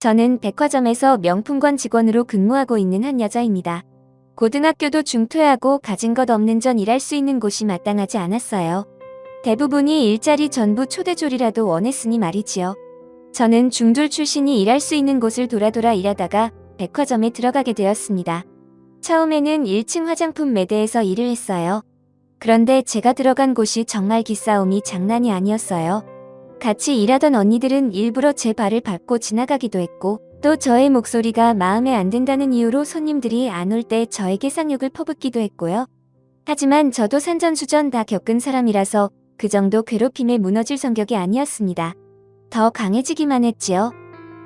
저는 백화점에서 명품관 직원으로 근무하고 있는 한 여자입니다. 고등학교도 중퇴하고 가진 것 없는 전 일할 수 있는 곳이 마땅하지 않았어요. 대부분이 일자리 전부 초대졸이라도 원했으니 말이지요. 저는 중졸 출신이 일할 수 있는 곳을 돌아 일하다가 백화점에 들어가게 되었습니다. 처음에는 1층 화장품 매대에서 일을 했어요. 그런데 제가 들어간 곳이 정말 기싸움이 장난이 아니었어요. 같이 일하던 언니들은 일부러 제 발을 밟고 지나가기도 했고, 또 저의 목소리가 마음에 안 든다는 이유로 손님들이 안 올 때 저에게 쌍욕을 퍼붓기도 했고요. 하지만 저도 산전수전 다 겪은 사람이라서 그 정도 괴롭힘에 무너질 성격이 아니었습니다. 더 강해지기만 했지요.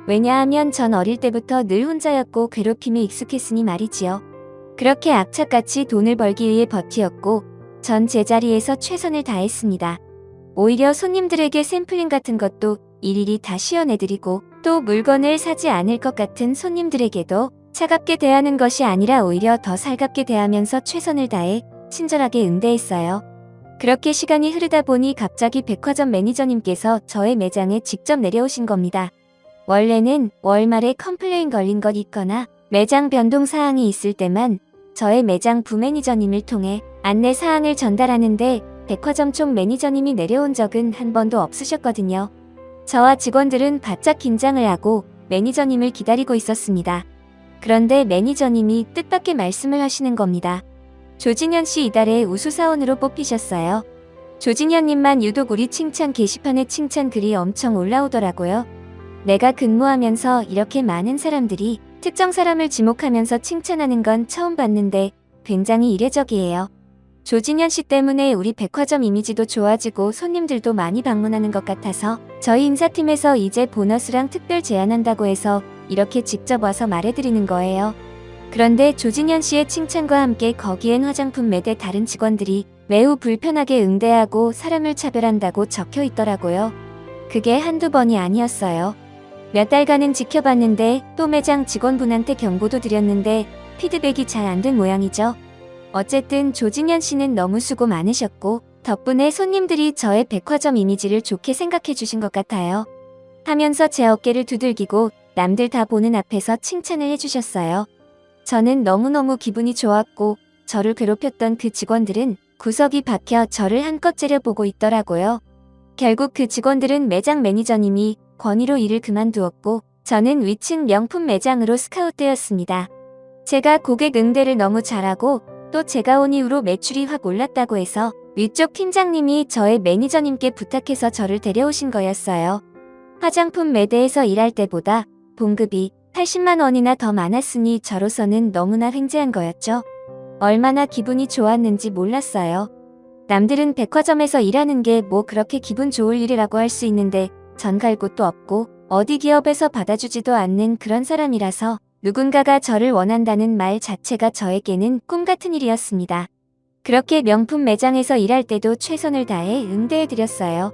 왜냐하면 전 어릴 때부터 늘 혼자였고 괴롭힘에 익숙했으니 말이지요. 그렇게 악착같이 돈을 벌기 위해 버티었고, 전 제자리에서 최선을 다했습니다. 오히려 손님들에게 샘플링 같은 것도 일일이 다 시연해드리고, 또 물건을 사지 않을 것 같은 손님들에게도 차갑게 대하는 것이 아니라 오히려 더 살갑게 대하면서 최선을 다해 친절하게 응대했어요. 그렇게 시간이 흐르다 보니 갑자기 백화점 매니저님께서 저의 매장에 직접 내려오신 겁니다. 원래는 월말에 컴플레인 걸린 것 있거나 매장 변동 사항이 있을 때만 저의 매장 부매니저님을 통해 안내 사항을 전달하는데 백화점 총 매니저님이 내려온 적은 한 번도 없으셨거든요. 저와 직원들은 바짝 긴장을 하고 매니저님을 기다리고 있었습니다. 그런데 매니저님이 뜻밖의 말씀을 하시는 겁니다. 조진현 씨 이달에 우수사원으로 뽑히셨어요. 조진현님만 유독 우리 칭찬 게시판에 칭찬 글이 엄청 올라오더라고요. 내가 근무하면서 이렇게 많은 사람들이 특정 사람을 지목하면서 칭찬하는 건 처음 봤는데 굉장히 이례적이에요. 조진현 씨 때문에 우리 백화점 이미지도 좋아지고 손님들도 많이 방문하는 것 같아서 저희 인사팀에서 이제 보너스랑 특별 제안한다고 해서 이렇게 직접 와서 말해드리는 거예요. 그런데 조진현 씨의 칭찬과 함께 거기엔 화장품 매대 다른 직원들이 매우 불편하게 응대하고 사람을 차별한다고 적혀 있더라고요. 그게 한두 번이 아니었어요. 몇 달간은 지켜봤는데 또 매장 직원분한테 경고도 드렸는데 피드백이 잘 안 된 모양이죠. 어쨌든 조진현 씨는 너무 수고 많으셨고 덕분에 손님들이 저의 백화점 이미지를 좋게 생각해 주신 것 같아요. 하면서 제 어깨를 두들기고 남들 다 보는 앞에서 칭찬을 해주셨어요. 저는 너무너무 기분이 좋았고 저를 괴롭혔던 그 직원들은 구석이 박혀 저를 한껏 째려보고 있더라고요. 결국 그 직원들은 매장 매니저님이 권위로 일을 그만두었고 저는 위층 명품 매장으로 스카웃되었습니다. 제가 고객 응대를 너무 잘하고 또 제가 온 이후로 매출이 확 올랐다고 해서 위쪽 팀장님이 저의 매니저님께 부탁해서 저를 데려오신 거였어요. 화장품 매대에서 일할 때보다 봉급이 80만 원이나 더 많았으니 저로서는 너무나 횡재한 거였죠. 얼마나 기분이 좋았는지 몰랐어요. 남들은 백화점에서 일하는 게 뭐 그렇게 기분 좋을 일이라고 할 수 있는데 전 갈 곳도 없고 어디 기업에서 받아주지도 않는 그런 사람이라서 누군가가 저를 원한다는 말 자체가 저에게는 꿈 같은 일이었습니다. 그렇게 명품 매장에서 일할 때도 최선을 다해 응대해드렸어요.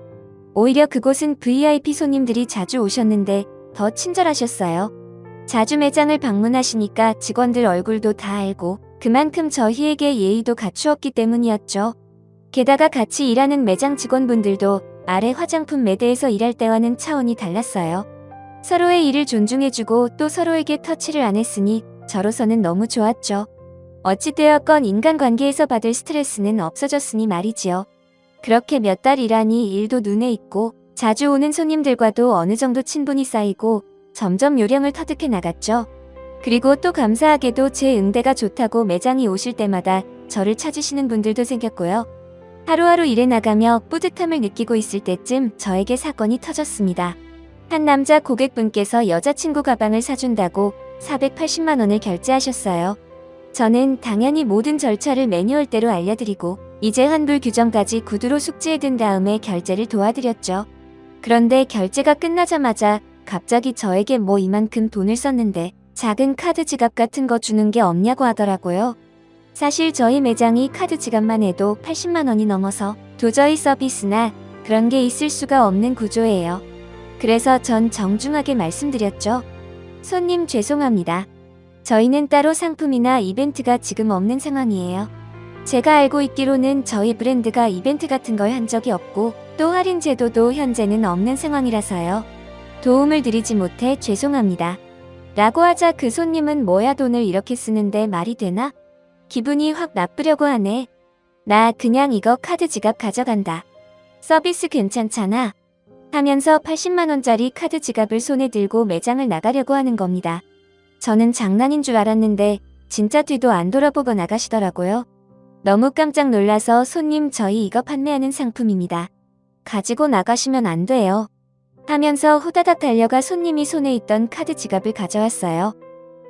오히려 그곳은 VIP 손님들이 자주 오셨는데 더 친절하셨어요. 자주 매장을 방문하시니까 직원들 얼굴도 다 알고 그만큼 저희에게 예의도 갖추었기 때문이었죠. 게다가 같이 일하는 매장 직원분들도 아래 화장품 매대에서 일할 때와는 차원이 달랐어요. 서로의 일을 존중해주고 또 서로에게 터치를 안 했으니 저로서는 너무 좋았죠. 어찌되었건 인간관계에서 받을 스트레스는 없어졌으니 말이지요. 그렇게 몇 달 일하니 일도 눈에 익고 자주 오는 손님들과도 어느 정도 친분이 쌓이고 점점 요령을 터득해 나갔죠. 그리고 또 감사하게도 제 응대가 좋다고 매장이 오실 때마다 저를 찾으시는 분들도 생겼고요. 하루하루 일해 나가며 뿌듯함을 느끼고 있을 때쯤 저에게 사건이 터졌습니다. 한 남자 고객분께서 여자친구 가방을 사준다고 480만 원을 결제하셨어요. 저는 당연히 모든 절차를 매뉴얼대로 알려드리고 이제 환불 규정까지 구두로 숙지해둔 다음에 결제를 도와드렸죠. 그런데 결제가 끝나자마자 갑자기 저에게 뭐 이만큼 돈을 썼는데 작은 카드 지갑 같은 거 주는 게 없냐고 하더라고요. 사실 저희 매장이 카드 지갑만 해도 80만 원이 넘어서 도저히 서비스나 그런 게 있을 수가 없는 구조예요. 그래서 전 정중하게 말씀드렸죠. 손님 죄송합니다. 저희는 따로 상품이나 이벤트가 지금 없는 상황이에요. 제가 알고 있기로는 저희 브랜드가 이벤트 같은 걸 한 적이 없고 또 할인 제도도 현재는 없는 상황이라서요. 도움을 드리지 못해 죄송합니다. 라고 하자 그 손님은 뭐야 돈을 이렇게 쓰는데 말이 되나? 기분이 확 나쁘려고 하네. 나 그냥 이거 카드 지갑 가져간다. 서비스 괜찮잖아. 하면서 80만원짜리 카드 지갑을 손에 들고 매장을 나가려고 하는 겁니다. 저는 장난인 줄 알았는데 진짜 뒤도 안 돌아보고 나가시더라고요. 너무 깜짝 놀라서 손님 저희 이거 판매하는 상품입니다. 가지고 나가시면 안 돼요. 하면서 후다닥 달려가 손님이 손에 있던 카드 지갑을 가져왔어요.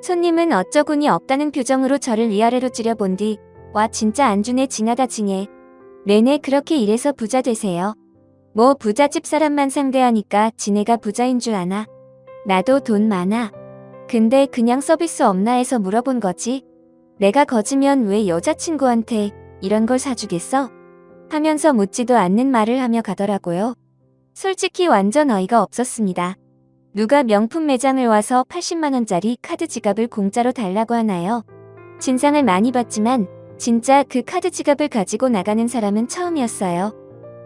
손님은 어쩌구니 없다는 표정으로 저를 위아래로 찌려본 뒤 와 진짜 안 주네 징하다 징해. 내내 그렇게 일해서 부자 되세요. 뭐 부잣집 사람만 상대하니까 지네가 부자인 줄 아나. 나도 돈 많아. 근데 그냥 서비스 없나 해서 물어본 거지. 내가 거지면 왜 여자친구한테 이런 걸 사주겠어? 하면서 묻지도 않는 말을 하며 가더라고요. 솔직히 완전 어이가 없었습니다. 누가 명품 매장을 와서 80만원짜리 카드 지갑을 공짜로 달라고 하나요? 진상을 많이 봤지만 진짜 그 카드 지갑을 가지고 나가는 사람은 처음이었어요.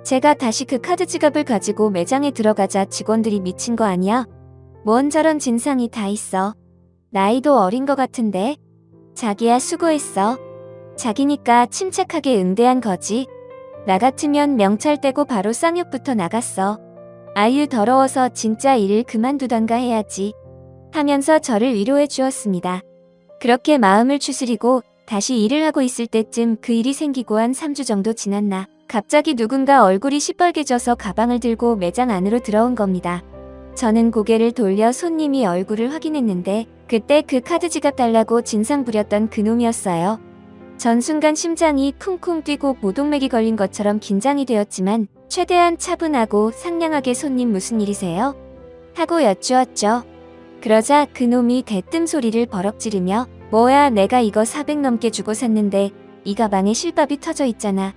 제가 다시 그 카드 지갑을 가지고 매장에 들어가자 직원들이 미친 거 아니야? 뭔 저런 진상이 다 있어. 나이도 어린 거 같은데? 자기야 수고했어. 자기니까 침착하게 응대한 거지. 나 같으면 명찰 떼고 바로 쌍욕부터 나갔어. 아유 더러워서 진짜 일을 그만두던가 해야지. 하면서 저를 위로해 주었습니다. 그렇게 마음을 추스리고 다시 일을 하고 있을 때쯤 그 일이 생기고 한 3주 정도 지났나 갑자기 누군가 얼굴이 시뻘개져서 가방을 들고 매장 안으로 들어온 겁니다. 저는 고개를 돌려 손님이 얼굴을 확인했는데 그때 그 카드 지갑 달라고 진상 부렸던 그놈이었어요. 전 순간 심장이 쿵쿵 뛰고 보동맥이 걸린 것처럼 긴장이 되었지만 최대한 차분하고 상냥하게 손님 무슨 일이세요? 하고 여쭈었죠. 그러자 그놈이 대뜸 소리를 버럭 지르며 뭐야 내가 이거 400 넘게 주고 샀는데 이 가방에 실밥이 터져 있잖아.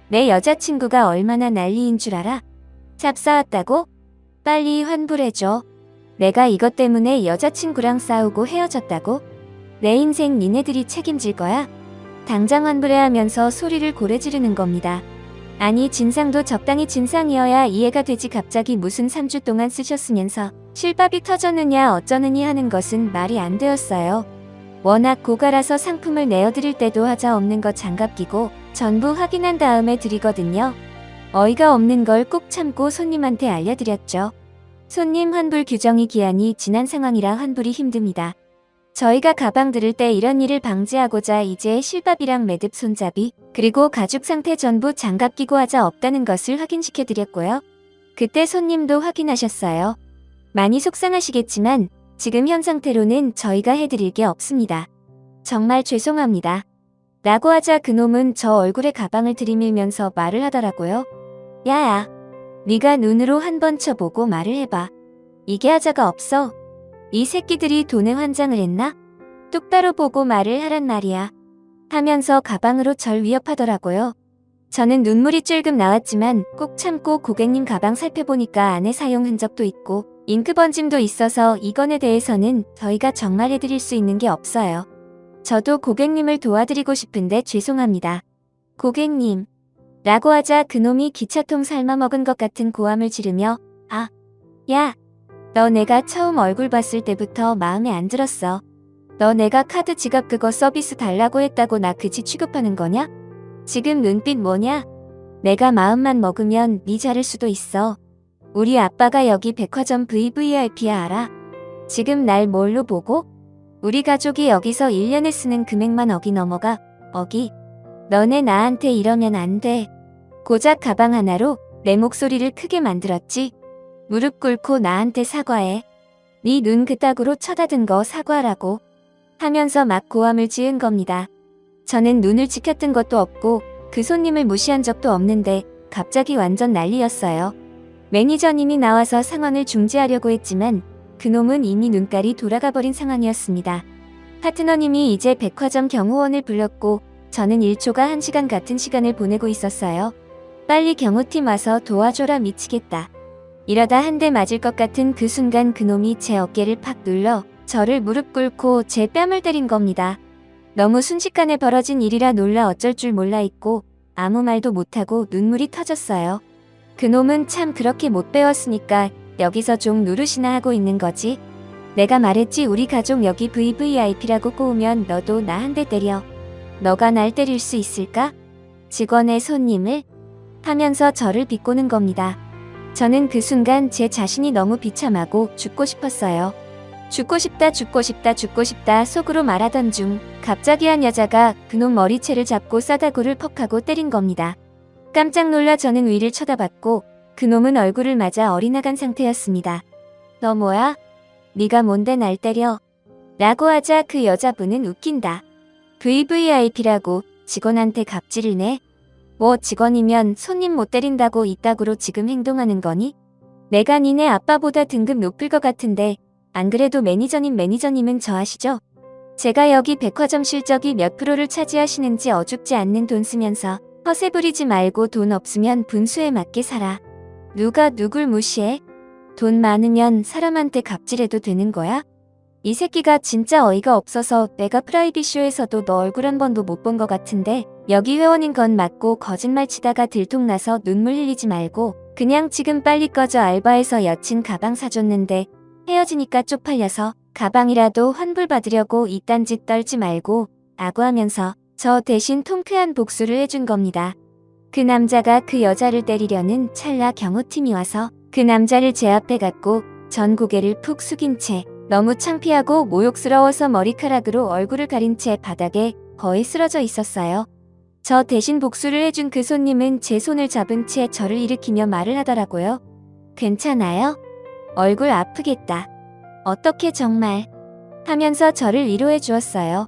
내 여자친구가 얼마나 난리인 줄 알아? 잡사왔다고? 빨리 환불해줘. 내가 이것 때문에 여자친구랑 싸우고 헤어졌다고? 내 인생 니네들이 책임질 거야? 당장 환불해 하면서 소리를 고래 지르는 겁니다. 아니 진상도 적당히 진상이어야 이해가 되지 갑자기 무슨 3주 동안 쓰셨으면서 실밥이 터졌느냐 어쩌느니 하는 것은 말이 안 되었어요. 워낙 고가라서 상품을 내어드릴 때도 하자 없는 거 장갑 끼고 전부 확인한 다음에 드리거든요. 어이가 없는 걸 꼭 참고 손님한테 알려드렸죠. 손님 환불 규정이 기한이 지난 상황이라 환불이 힘듭니다. 저희가 가방 들을 때 이런 일을 방지하고자 이제 실밥이랑 매듭 손잡이 그리고 가죽 상태 전부 장갑 끼고 하자 없다는 것을 확인시켜드렸고요. 그때 손님도 확인하셨어요. 많이 속상하시겠지만 지금 현 상태로는 저희가 해드릴 게 없습니다. 정말 죄송합니다. 라고 하자 그놈은 저 얼굴에 가방을 들이밀면서 말을 하더라고요. 야야, 네가 눈으로 한번 쳐보고 말을 해봐. 이게 하자가 없어. 이 새끼들이 돈에 환장을 했나? 똑바로 보고 말을 하란 말이야. 하면서 가방으로 절 위협하더라고요. 저는 눈물이 찔끔 나왔지만 꼭 참고 고객님 가방 살펴보니까 안에 사용 흔적도 있고 잉크 번짐도 있어서 이건에 대해서는 저희가 정말 해드릴 수 있는 게 없어요. 저도 고객님을 도와드리고 싶은데 죄송합니다. 고객님. 라고 하자 그놈이 기차통 삶아먹은 것 같은 고함을 지르며 아, 야, 너 내가 처음 얼굴 봤을 때부터 마음에 안 들었어. 너 내가 카드 지갑 그거 서비스 달라고 했다고 나 그지 취급하는 거냐? 지금 눈빛 뭐냐? 내가 마음만 먹으면 네 자를 수도 있어. 우리 아빠가 여기 백화점 VVIP야 알아? 지금 날 뭘로 보고? 우리 가족이 여기서 1년에 쓰는 금액만 억이 넘어가. 억이? 너네 나한테 이러면 안 돼. 고작 가방 하나로 내 목소리를 크게 만들었지. 무릎 꿇고 나한테 사과해. 네 눈 그따구로 쳐다든 거 사과하라고. 하면서 막 고함을 지은 겁니다. 저는 눈을 지켰던 것도 없고 그 손님을 무시한 적도 없는데 갑자기 완전 난리였어요. 매니저님이 나와서 상황을 중지하려고 했지만 그놈은 이미 눈깔이 돌아가 버린 상황이었습니다. 파트너님이 이제 백화점 경호원을 불렀고 저는 1초가 1시간 같은 시간을 보내고 있었어요. 빨리 경호팀 와서 도와줘라 미치겠다. 이러다 한 대 맞을 것 같은 그 순간 그놈이 제 어깨를 팍 눌러 저를 무릎 꿇고 제 뺨을 때린 겁니다. 너무 순식간에 벌어진 일이라 놀라 어쩔 줄 몰라 있고 아무 말도 못하고 눈물이 터졌어요. 그놈은 참 그렇게 못 배웠으니까 여기서 종 노릇이나 하고 있는 거지? 내가 말했지 우리 가족 여기 VVIP라고 꼬우면 너도 나 한 대 때려. 너가 날 때릴 수 있을까? 직원의 손님을 하면서 저를 비꼬는 겁니다. 저는 그 순간 제 자신이 너무 비참하고 죽고 싶었어요. 죽고 싶다 죽고 싶다 죽고 싶다 속으로 말하던 중 갑자기 한 여자가 그놈 머리채를 잡고 싸다구를 퍽 하고 때린 겁니다. 깜짝 놀라 저는 위를 쳐다봤고 그놈은 얼굴을 맞아 어리나간 상태였습니다. 너 뭐야? 네가 뭔데 날 때려? 라고 하자 그 여자분은 웃긴다. VVIP라고 직원한테 갑질을 내? 뭐 직원이면 손님 못 때린다고 이따구로 지금 행동하는 거니? 내가 니네 아빠보다 등급 높을 것 같은데 안 그래도 매니저님은 저 아시죠? 제가 여기 백화점 실적이 몇 프로를 차지하시는지 어줍지 않는 돈 쓰면서 허세 부리지 말고 돈 없으면 분수에 맞게 살아. 누가 누굴 무시해? 돈 많으면 사람한테 갑질해도 되는 거야? 이 새끼가 진짜 어이가 없어서 내가 프라이빗쇼에서도 너 얼굴 한 번도 못 본 것 같은데 여기 회원인 건 맞고 거짓말 치다가 들통나서 눈물 흘리지 말고 그냥 지금 빨리 꺼져. 알바해서 여친 가방 사줬는데 헤어지니까 쪽팔려서 가방이라도 환불받으려고 이딴 짓 떨지 말고 아구하면서 저 대신 통쾌한 복수를 해준 겁니다. 그 남자가 그 여자를 때리려는 찰나 경호팀이 와서 그 남자를 제 앞에 갖고 전 고개를 푹 숙인 채 너무 창피하고 모욕스러워서 머리카락으로 얼굴을 가린 채 바닥에 거의 쓰러져 있었어요. 저 대신 복수를 해준 그 손님은 제 손을 잡은 채 저를 일으키며 말을 하더라고요. 괜찮아요? 얼굴 아프겠다. 어떻게 정말? 하면서 저를 위로해 주었어요.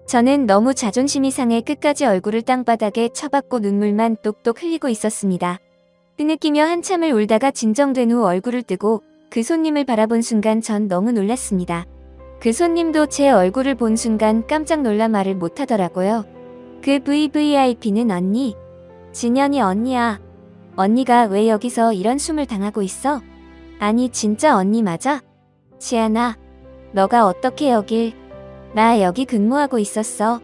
저는 너무 자존심이 상해 끝까지 얼굴을 땅바닥에 쳐박고 눈물만 똑똑 흘리고 있었습니다. 흐느끼며 한참을 울다가 진정된 후 얼굴을 뜨고 그 손님을 바라본 순간 전 너무 놀랐습니다. 그 손님도 제 얼굴을 본 순간 깜짝 놀라 말을 못하더라고요. 그 VVIP는 언니. 진현이 언니야. 언니가 왜 여기서 이런 숨을 당하고 있어? 아니 진짜 언니 맞아? 지안아, 너가 어떻게 여길? 나 여기 근무하고 있었어.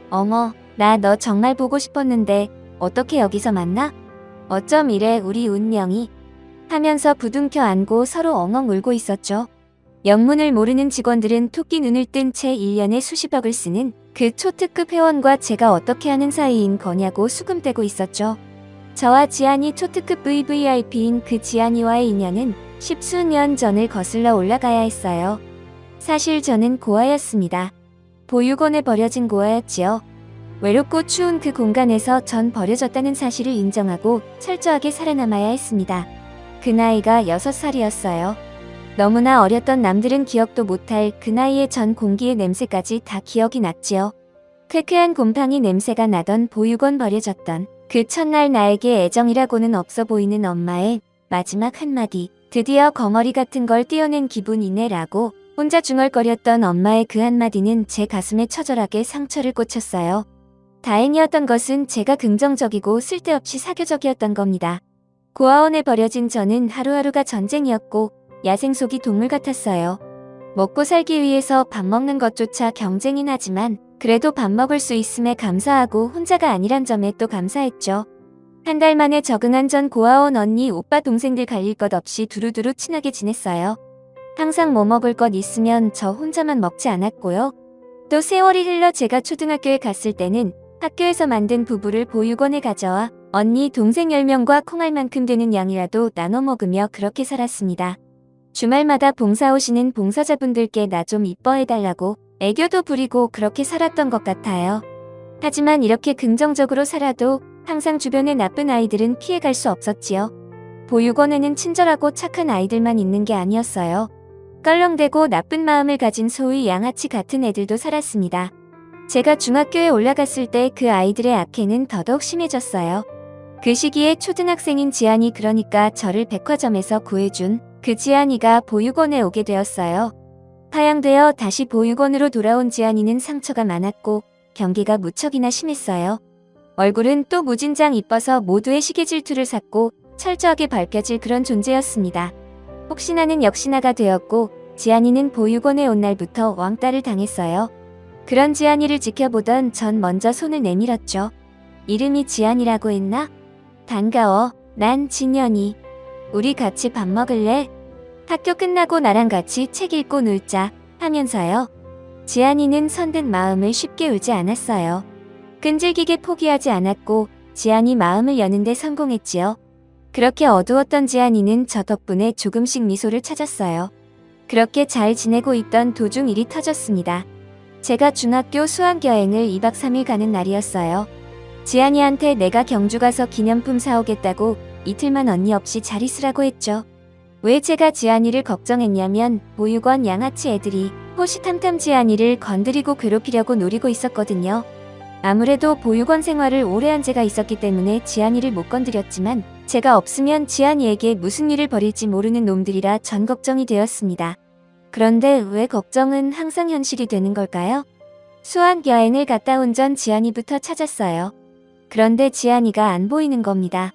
어머, 나 너 정말 보고 싶었는데 어떻게 여기서 만나? 어쩜 이래 우리 운명이? 하면서 부둥켜 안고 서로 엉엉 울고 있었죠. 영문을 모르는 직원들은 토끼 눈을 뜬 채 1년에 수십억을 쓰는 그 초특급 회원과 제가 어떻게 하는 사이인 거냐고 수금대고 있었죠. 저와 지안이 초특급 VVIP인 그 지안이와의 인연은 십수년 전을 거슬러 올라가야 했어요. 사실 저는 고아였습니다. 보육원에 버려진 고아였지요. 외롭고 추운 그 공간에서 전 버려졌다는 사실을 인정하고 철저하게 살아남아야 했습니다. 그 나이가 6살이었어요. 너무나 어렸던 남들은 기억도 못할 그 나이에 전 공기의 냄새까지 다 기억이 났지요. 쾌쾌한 곰팡이 냄새가 나던 보육원 버려졌던 그 첫날 나에게 애정이라고는 없어 보이는 엄마의 마지막 한마디. 드디어 거머리 같은 걸 떼어낸 기분이네 라고 혼자 중얼거렸던 엄마의 그 한마디는 제 가슴에 처절하게 상처를 꽂혔어요. 다행이었던 것은 제가 긍정적이고 쓸데없이 사교적이었던 겁니다. 고아원에 버려진 저는 하루하루가 전쟁이었고 야생 속이 동물 같았어요. 먹고 살기 위해서 밥 먹는 것조차 경쟁이긴 하지만 그래도 밥 먹을 수 있음에 감사하고 혼자가 아니란 점에 또 감사했죠. 한 달 만에 적응한 전 고아원 언니, 오빠, 동생들 갈릴 것 없이 두루두루 친하게 지냈어요. 항상 뭐 먹을 것 있으면 저 혼자만 먹지 않았고요. 또 세월이 흘러 제가 초등학교에 갔을 때는 학교에서 만든 부부를 보육원에 가져와 언니, 동생 10명과 콩알 만큼 되는 양이라도 나눠 먹으며 그렇게 살았습니다. 주말마다 봉사 오시는 봉사자분들께 나 좀 이뻐해달라고 애교도 부리고 그렇게 살았던 것 같아요. 하지만 이렇게 긍정적으로 살아도 항상 주변에 나쁜 아이들은 피해갈 수 없었지요. 보육원에는 친절하고 착한 아이들만 있는 게 아니었어요. 껄렁대고 나쁜 마음을 가진 소위 양아치 같은 애들도 살았습니다. 제가 중학교에 올라갔을 때 그 아이들의 악행은 더더욱 심해졌어요. 그 시기에 초등학생인 지안이, 그러니까 저를 백화점에서 구해준 그 지안이가 보육원에 오게 되었어요. 파양되어 다시 보육원으로 돌아온 지안이는 상처가 많았고 경계가 무척이나 심했어요. 얼굴은 또 무진장 이뻐서 모두의 시기 질투를 샀고 철저하게 밝혀질 그런 존재였습니다. 혹시나는 역시나가 되었고 지안이는 보육원에 온 날부터 왕따를 당했어요. 그런 지안이를 지켜보던 전 먼저 손을 내밀었죠. 이름이 지안이라고 했나? 반가워. 난 진현이. 우리 같이 밥 먹을래? 학교 끝나고 나랑 같이 책 읽고 놀자 하면서요. 지안이는 선든 마음을 쉽게 울지 않았어요. 끈질기게 포기하지 않았고 지안이 마음을 여는데 성공했지요. 그렇게 어두웠던 지안이는 저 덕분에 조금씩 미소를 찾았어요. 그렇게 잘 지내고 있던 도중 일이 터졌습니다. 제가 중학교 수학여행을 2박 3일 가는 날이었어요. 지안이한테 내가 경주 가서 기념품 사오겠다고 이틀만 언니 없이 잘 있으라고 했죠. 왜 제가 지안이를 걱정했냐면 보육원 양아치 애들이 호시탐탐 지안이를 건드리고 괴롭히려고 노리고 있었거든요. 아무래도 보육원 생활을 오래 한 제가 있었기 때문에 지안이를 못 건드렸지만 제가 없으면 지안이에게 무슨 일을 벌일지 모르는 놈들이라 전 걱정이 되었습니다. 그런데 왜 걱정은 항상 현실이 되는 걸까요? 수학여행을 갔다 온 전 지안이부터 찾았어요. 그런데 지안이가 안 보이는 겁니다.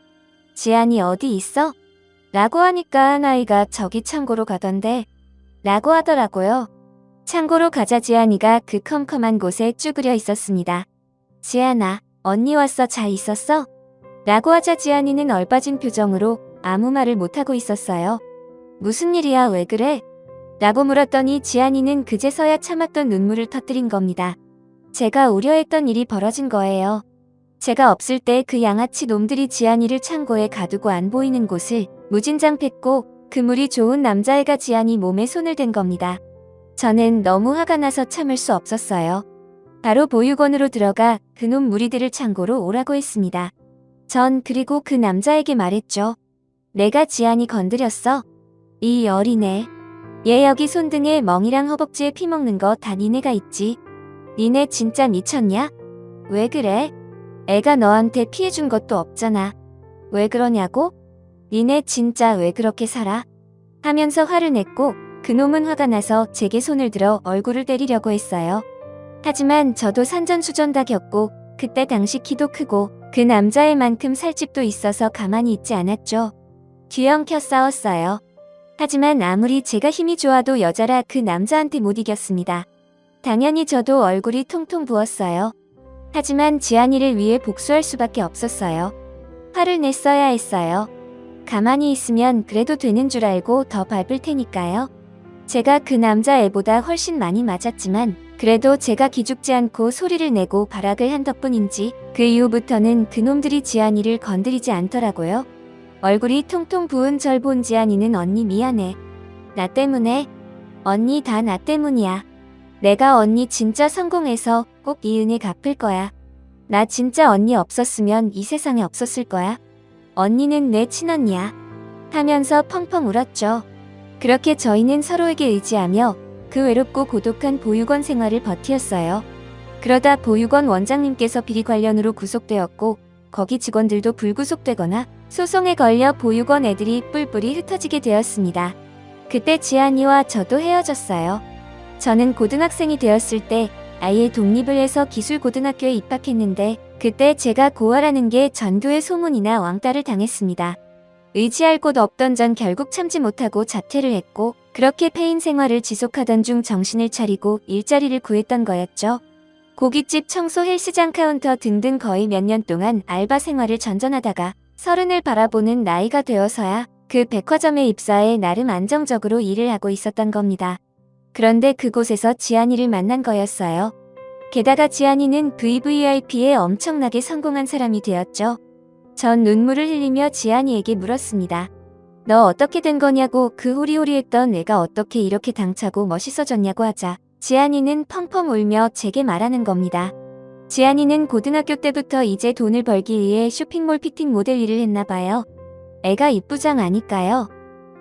지안이 어디 있어? 라고 하니까 아이가 저기 창고로 가던데 라고 하더라고요. 창고로 가자 지안이가 그 컴컴한 곳에 쭈그려 있었습니다. 지안아, 언니 왔어. 잘 있었어? 라고 하자 지안이는 얼빠진 표정으로 아무 말을 못하고 있었어요. 무슨 일이야, 왜 그래? 라고 물었더니 지안이는 그제서야 참았던 눈물을 터뜨린 겁니다. 제가 우려했던 일이 벌어진 거예요. 제가 없을 때 그 양아치 놈들이 지안이를 창고에 가두고 안 보이는 곳을 무진장 팼고 그물이 좋은 남자애가 지안이 몸에 손을 댄 겁니다. 저는 너무 화가 나서 참을 수 없었어요. 바로 보육원으로 들어가 그놈 무리들을 창고로 오라고 했습니다. 전 그리고 그 남자에게 말했죠. 내가 지안이 건드렸어. 이 어린애. 얘 여기 손등에 멍이랑 허벅지에 피 먹는 거 다 니네가 있지. 니네 진짜 미쳤냐? 왜 그래? 애가 너한테 피해준 것도 없잖아. 왜 그러냐고? 니네 진짜 왜 그렇게 살아? 하면서 화를 냈고 그놈은 화가 나서 제게 손을 들어 얼굴을 때리려고 했어요. 하지만 저도 산전수전 다 겪고 그때 당시 키도 크고 그 남자애만큼 살집도 있어서 가만히 있지 않았죠. 뒤엉켜 싸웠어요. 하지만 아무리 제가 힘이 좋아도 여자라 그 남자한테 못 이겼습니다. 당연히 저도 얼굴이 통통 부었어요. 하지만 지안이를 위해 복수할 수밖에 없었어요. 화를 냈어야 했어요. 가만히 있으면 그래도 되는 줄 알고 더 밟을 테니까요. 제가 그 남자애보다 훨씬 많이 맞았지만 그래도 제가 기죽지 않고 소리를 내고 발악을 한 덕분인지 그 이후부터는 그놈들이 지안이를 건드리지 않더라고요. 얼굴이 통통 부은 절 본 지안이는 언니 미안해. 나 때문에? 언니 다 나 때문이야. 내가 언니 진짜 성공해서 꼭 이 은혜 갚을 거야. 나 진짜 언니 없었으면 이 세상에 없었을 거야. 언니는 내 친언니야. 하면서 펑펑 울었죠. 그렇게 저희는 서로에게 의지하며 그 외롭고 고독한 보육원 생활을 버티었어요. 그러다 보육원 원장님께서 비리 관련으로 구속되었고 거기 직원들도 불구속되거나 소송에 걸려 보육원 애들이 뿔뿔이 흩어지게 되었습니다. 그때 지안이와 저도 헤어졌어요. 저는 고등학생이 되었을 때 아예 독립을 해서 기술고등학교에 입학했는데 그때 제가 고아라는 게 전교의 소문이나 왕따를 당했습니다. 의지할 곳 없던 전 결국 참지 못하고 자퇴를 했고 그렇게 폐인 생활을 지속하던 중 정신을 차리고 일자리를 구했던 거였죠. 고깃집 청소 헬스장 카운터 등등 거의 몇 년 동안 알바 생활을 전전하다가 서른을 바라보는 나이가 되어서야 그 백화점에 입사해 나름 안정적으로 일을 하고 있었던 겁니다. 그런데 그곳에서 지안이를 만난 거였어요. 게다가 지안이는 VVIP에 엄청나게 성공한 사람이 되었죠. 전 눈물을 흘리며 지안이에게 물었습니다. 너 어떻게 된 거냐고 그 호리호리했던 애가 어떻게 이렇게 당차고 멋있어졌냐고 하자 지안이는 펑펑 울며 제게 말하는 겁니다. 지안이는 고등학교 때부터 이제 돈을 벌기 위해 쇼핑몰 피팅 모델 일을 했나 봐요. 애가 이쁘장 아니까요.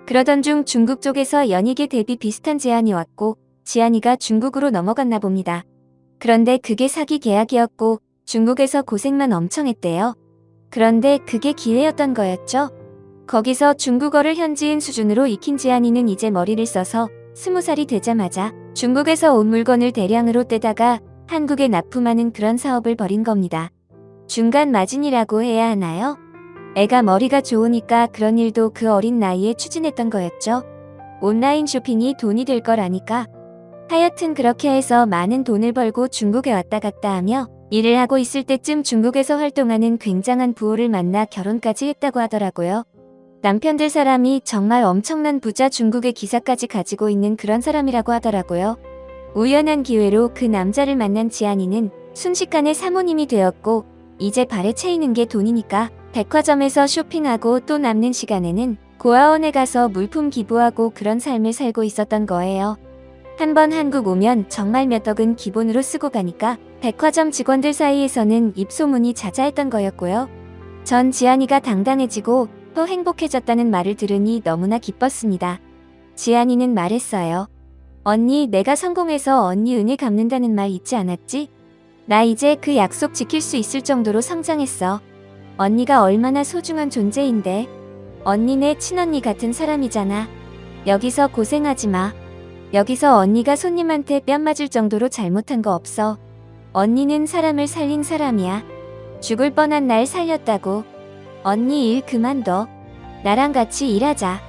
그러던 중 중국 쪽에서 연예계 데뷔 비슷한 제안이 왔고 지안이가 중국으로 넘어갔나 봅니다. 그런데 그게 사기 계약이었고 중국에서 고생만 엄청 했대요. 그런데 그게 기회였던 거였죠. 거기서 중국어를 현지인 수준으로 익힌 지안이는 이제 머리를 써서 20살이 되자마자 중국에서 온 물건을 대량으로 떼다가 한국에 납품하는 그런 사업을 벌인 겁니다. 중간 마진이라고 해야 하나요? 애가 머리가 좋으니까 그런 일도 그 어린 나이에 추진했던 거였죠. 온라인 쇼핑이 돈이 될 걸 아니까. 하여튼 그렇게 해서 많은 돈을 벌고 중국에 왔다 갔다 하며 일을 하고 있을 때쯤 중국에서 활동하는 굉장한 부호를 만나 결혼까지 했다고 하더라고요. 남편들 사람이 정말 엄청난 부자 중국의 기사까지 가지고 있는 그런 사람이라고 하더라고요. 우연한 기회로 그 남자를 만난 지안이는 순식간에 사모님이 되었고 이제 발에 채이는 게 돈이니까 백화점에서 쇼핑하고 또 남는 시간에는 고아원에 가서 물품 기부하고 그런 삶을 살고 있었던 거예요. 한번 한국 오면 정말 몇 억은 기본으로 쓰고 가니까 백화점 직원들 사이에서는 입소문이 자자했던 거였고요. 전 지안이가 당당해지고 또 행복해졌다는 말을 들으니 너무나 기뻤습니다. 지안이는 말했어요. 언니, 내가 성공해서 언니 은혜 갚는다는 말 잊지 않았지? 나 이제 그 약속 지킬 수 있을 정도로 성장했어. 언니가 얼마나 소중한 존재인데. 언니 내 친언니 같은 사람이잖아. 여기서 고생하지 마. 여기서 언니가 손님한테 뺨 맞을 정도로 잘못한 거 없어. 언니는 사람을 살린 사람이야. 죽을 뻔한 날 살렸다고. 언니 일 그만둬. 나랑 같이 일하자.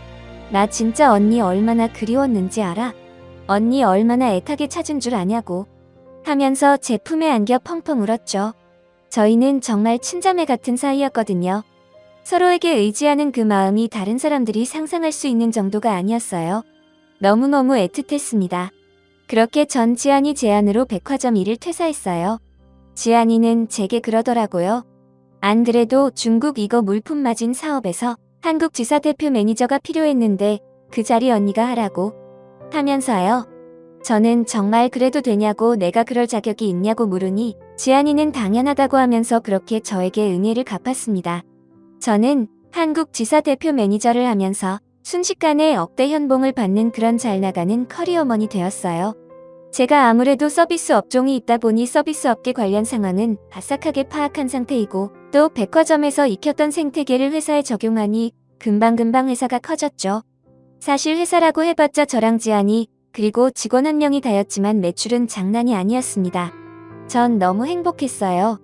나 진짜 언니 얼마나 그리웠는지 알아? 언니 얼마나 애타게 찾은 줄 아냐고. 하면서 제 품에 안겨 펑펑 울었죠. 저희는 정말 친자매 같은 사이였거든요. 서로에게 의지하는 그 마음이 다른 사람들이 상상할 수 있는 정도가 아니었어요. 너무너무 애틋했습니다. 그렇게 전 지안이 제안으로 백화점 일을 퇴사했어요. 지안이는 제게 그러더라고요. 안 그래도 중국 이거 물품 마진 사업에서 한국 지사 대표 매니저가 필요했는데 그 자리 언니가 하라고 하면서요. 저는 정말 그래도 되냐고 내가 그럴 자격이 있냐고 물으니 지안이는 당연하다고 하면서 그렇게 저에게 은혜를 갚았습니다. 저는 한국 지사 대표 매니저를 하면서 순식간에 억대 현봉을 받는 그런 잘나가는 커리어먼이 되었어요. 제가 아무래도 서비스 업종이 있다 보니 서비스 업계 관련 상황은 바싹하게 파악한 상태이고 또 백화점에서 익혔던 생태계를 회사에 적용하니 금방금방 회사가 커졌죠. 사실 회사라고 해봤자 저랑 지안이 그리고 직원 한 명이 다였지만 매출은 장난이 아니었습니다. 전 너무 행복했어요.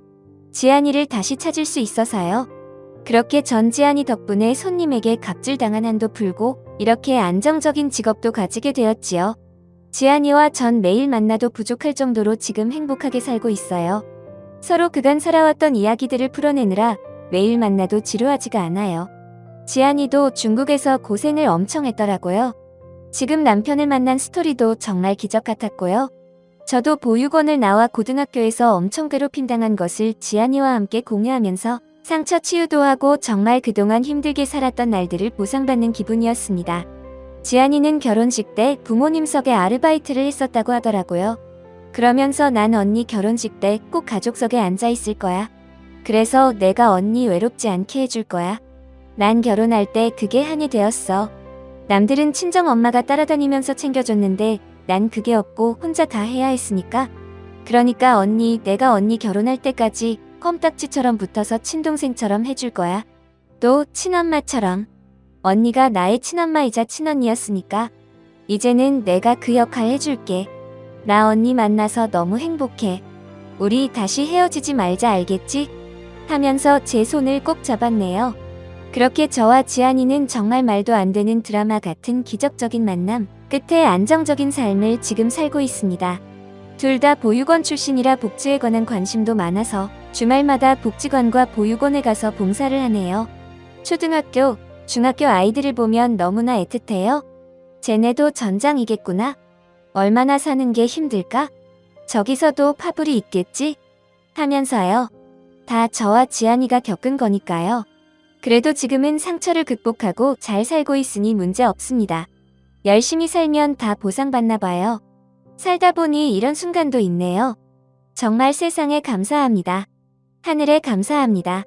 지안이를 다시 찾을 수 있어서요. 그렇게 전 지안이 덕분에 손님에게 갑질당한 한도 풀고 이렇게 안정적인 직업도 가지게 되었지요. 지안이와 전 매일 만나도 부족할 정도로 지금 행복하게 살고 있어요. 서로 그간 살아왔던 이야기들을 풀어내느라 매일 만나도 지루하지가 않아요. 지안이도 중국에서 고생을 엄청 했더라고요. 지금 남편을 만난 스토리도 정말 기적 같았고요. 저도 보육원을 나와 고등학교에서 엄청 괴롭힘당한 것을 지안이와 함께 공유하면서 상처 치유도 하고 정말 그동안 힘들게 살았던 날들을 보상받는 기분이었습니다. 지안이는 결혼식 때 부모님석에 아르바이트를 했었다고 하더라고요. 그러면서 난 언니 결혼식 때 꼭 가족석에 앉아 있을 거야. 그래서 내가 언니 외롭지 않게 해줄 거야. 난 결혼할 때 그게 한이 되었어. 남들은 친정 엄마가 따라다니면서 챙겨줬는데 난 그게 없고 혼자 다 해야 했으니까. 그러니까 언니, 내가 언니 결혼할 때까지 껌딱지처럼 붙어서 친동생처럼 해줄 거야. 또 친엄마처럼. 언니가 나의 친엄마이자 친언니였으니까. 이제는 내가 그 역할 해줄게. 나 언니 만나서 너무 행복해. 우리 다시 헤어지지 말자 알겠지? 하면서 제 손을 꼭 잡았네요. 그렇게 저와 지안이는 정말 말도 안 되는 드라마 같은 기적적인 만남 끝에 안정적인 삶을 지금 살고 있습니다. 둘 다 보육원 출신이라 복지에 관한 관심도 많아서 주말마다 복지관과 보육원에 가서 봉사를 하네요. 초등학교, 중학교 아이들을 보면 너무나 애틋해요. 쟤네도 전장이겠구나. 얼마나 사는 게 힘들까? 저기서도 파불이 있겠지? 하면서요. 다 저와 지안이가 겪은 거니까요. 그래도 지금은 상처를 극복하고 잘 살고 있으니 문제 없습니다. 열심히 살면 다 보상받나 봐요. 살다 보니 이런 순간도 있네요. 정말 세상에 감사합니다. 하늘에 감사합니다.